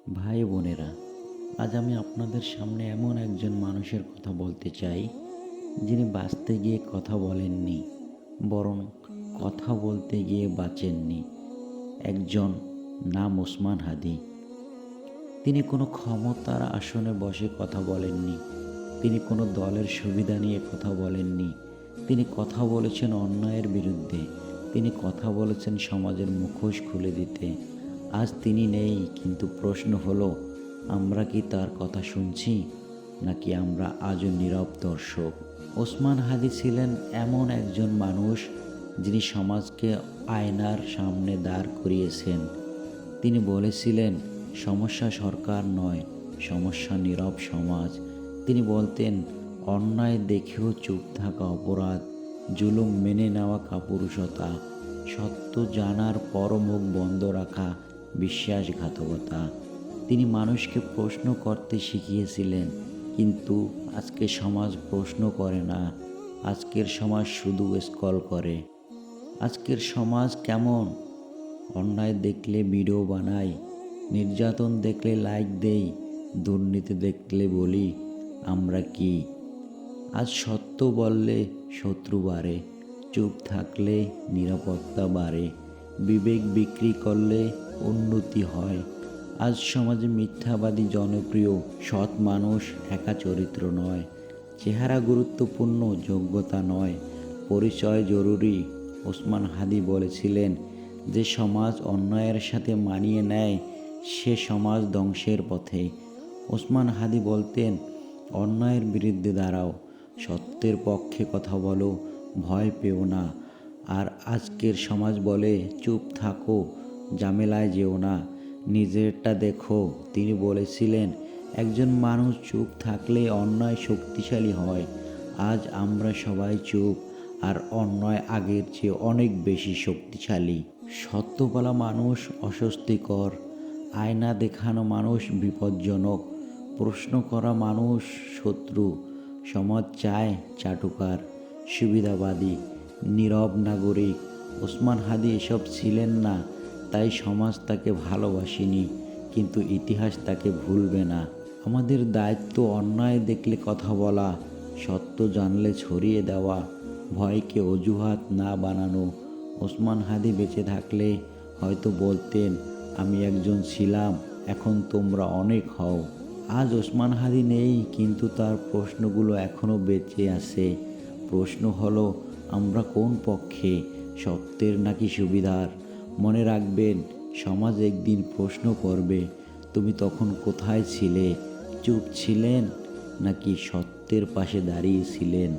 ভাই বোনেরা, আজ আমি আপনাদের সামনে এমন একজন মানুষের কথা বলতে চাই, যিনি বাঁচতে গিয়ে কথা বলেননি, বরং কথা বলতে গিয়ে বাঁচেননি। একজন নাম ওসমান হাদি। তিনি কোনো ক্ষমতার আসনে বসে কথা বলেননি, তিনি কোনো দলের সুবিধা নিয়ে কথা বলেননি। তিনি কথা বলেছেন অন্যায়ের বিরুদ্ধে, তিনি কথা বলেছেন সমাজের মুখোশ খুলে দিতে। আজ তিনি নেই, কিন্তু প্রশ্ন হলো, আমরা কি তার কথা শুনছি, নাকি আমরা আজও নীরব দর্শক? ওসমান হাদি ছিলেন এমন একজন মানুষ, যিনি সমাজকে আয়নার সামনে দাঁড় করিয়েছেন। তিনি বলেছিলেন, সমস্যা সরকার নয়, সমস্যা নীরব সমাজ। তিনি বলতেন, অন্যায় দেখেও চুপ থাকা অপরাধ, জুলুম মেনে নেওয়া কাপুরুষতা, সত্য জানার পরও মুখ বন্ধ রাখা বিশ্বাসঘাতকতা। তিনি মানুষকে প্রশ্ন করতে শিখিয়েছিলেন, কিন্তু আজকে সমাজ প্রশ্ন করে না। আজকের সমাজ শুধু স্ক্রল করে। আজকের সমাজ কেমন? অন্যায় দেখলে ভিডিও বানাই, নির্যাতন দেখলে লাইক দেই, দুর্নীতি দেখলে বলি আমরা কি। আজ সত্য বললে শত্রু বাড়ে, চুপ থাকলে নিরাপত্তা বাড়ে, বিবেক বিক্রি করলে উন্নতি হয়। আজ সমাজে মিথ্যাবাদী জনপ্রিয়, সৎ মানুষ একা চরিত্র নয়। চেহারা গুরুত্বপূর্ণ, যোগ্যতা নয়। পরিচয় জরুরি। ওসমান হাদি বলেছিলেন, যে সমাজ অন্যায়ের সাথে মানিয়ে নেয়, সে সমাজ ধ্বংসের পথে। ওসমান হাদি বলতেন, অন্যায়ের বিরুদ্ধে দাঁড়াও, সত্যের পক্ষে কথা বলো, ভয় পেও না। আর আজকের সমাজ বলে, চুপ থাকো, ঝামেলায় যেও না, নিজেরটা দেখো। তিনি বলেছিলেন, একজন মানুষ চুপ থাকলে অন্যায় শক্তিশালী হয়। আজ আমরা সবাই চুপ, আর অন্যায় আগের চেয়ে অনেক বেশি শক্তিশালী। সত্য বলা মানুষ অস্বস্তিকর, আয়না দেখানো মানুষ বিপজ্জনক, প্রশ্ন করা মানুষ শত্রু। সমাজ চায় চাটুকার, সুবিধাবাদী, নীরব নাগরিক। ওসমান হাদি এসব ছিলেন না, তাই সমাজ তাকে ভালোবাসেনি, কিন্তু ইতিহাস তাকে ভুলবে না। আমাদের দায়িত্ব অন্যায় দেখলে কথা বলা, সত্য জানলে ছড়িয়ে দেওয়া, ভয়কে অজুহাত না বানানো। ওসমান হাদি বেঁচে থাকলে হয়তো বলতেন, আমি একজন ছিলাম, এখন তোমরা অনেক হও। আজ ওসমান হাদি নেই, কিন্তু তার প্রশ্নগুলো এখনও বেঁচে আছে। প্রশ্ন হলো, আমরা কোন পক্ষে, সত্যের নাকি সুবিধার? মনে রাখবেন, সমাজ একদিন প্রশ্ন করবে, তুমি তখন কোথায় ছিলে? চুপ ছিলেন নাকি সত্যের পাশে দাঁড়িয়েছিলেন?